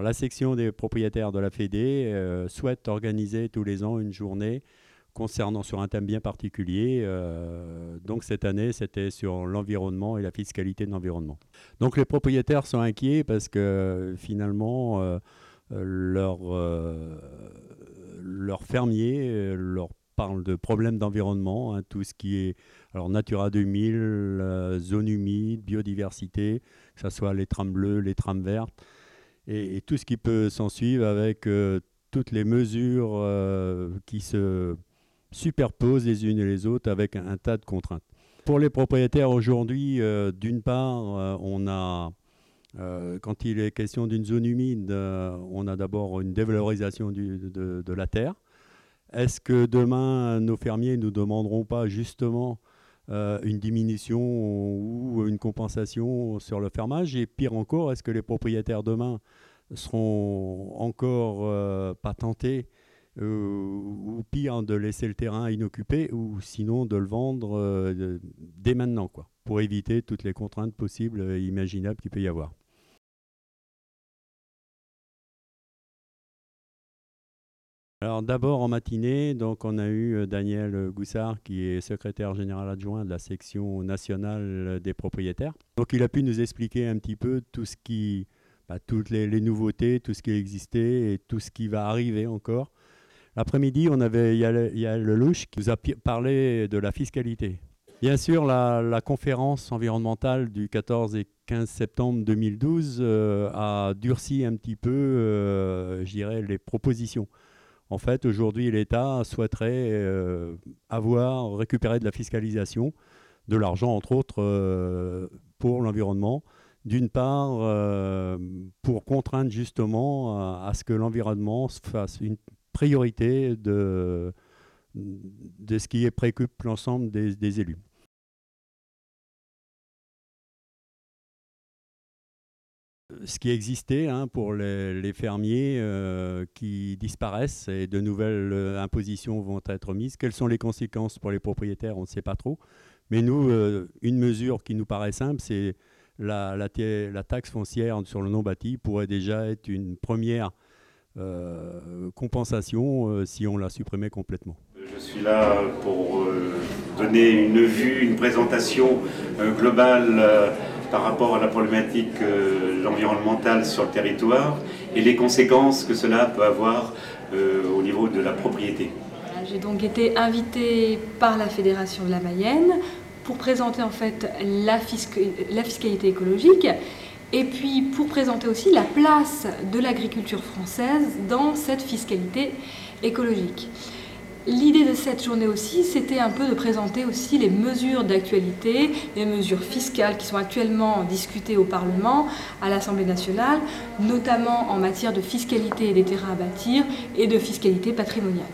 La section des propriétaires de la Fédé souhaite organiser tous les ans une journée concernant sur un thème bien particulier. Donc cette année, c'était sur l'environnement et la fiscalité de l'environnement. Donc les propriétaires sont inquiets parce que finalement, leurs fermiers leur parlent de problèmes d'environnement, hein, tout ce qui est alors Natura 2000, zone humide, biodiversité, que ce soit les trames bleues, les trames vertes, et tout ce qui peut s'en suivre avec toutes les mesures qui se superposent les unes et les autres avec un tas de contraintes. Pour les propriétaires aujourd'hui, d'une part, on a, quand il est question d'une zone humide, on a d'abord une dévalorisation de la terre. Est-ce que demain, nos fermiers ne nous demanderont pas justement une diminution ou une compensation sur le fermage? Et pire encore, est-ce que les propriétaires demain seront encore pas tentés ou pire de laisser le terrain inoccupé ou sinon de le vendre dès maintenant, quoi, pour éviter toutes les contraintes possibles et imaginables qu'il peut y avoir. Alors d'abord en matinée, donc on a eu Daniel Goussard qui est secrétaire général adjoint de la section nationale des propriétaires. Donc il a pu nous expliquer un petit peu tout ce qui, toutes les nouveautés, tout ce qui existait et tout ce qui va arriver encore. L'après-midi, il y a Lelouch qui nous a parlé de la fiscalité. Bien sûr, la conférence environnementale du 14 et 15 septembre 2012 a durci un petit peu, je dirais, les propositions. En fait, aujourd'hui, l'État souhaiterait récupérer de la fiscalisation, de l'argent, entre autres, pour l'environnement. D'une part, pour contraindre justement à ce que l'environnement se fasse une priorité de ce qui préoccupe l'ensemble des élus. Ce qui existait pour les fermiers qui disparaissent et de nouvelles impositions vont être mises. Quelles sont les conséquences pour les propriétaires? On ne sait pas trop. Mais nous, une mesure qui nous paraît simple, c'est la taxe foncière sur le non bâti pourrait déjà être une première compensation si on la supprimait complètement. Je suis là pour donner une vue, une présentation globale par rapport à la problématique environnementale sur le territoire et les conséquences que cela peut avoir au niveau de la propriété. J'ai donc été invitée par la Fédération de la Mayenne pour présenter en fait la fiscalité écologique et puis pour présenter aussi la place de l'agriculture française dans cette fiscalité écologique. L'idée de cette journée aussi, c'était un peu de présenter aussi les mesures d'actualité, les mesures fiscales qui sont actuellement discutées au Parlement, à l'Assemblée nationale, notamment en matière de fiscalité des terrains à bâtir et de fiscalité patrimoniale.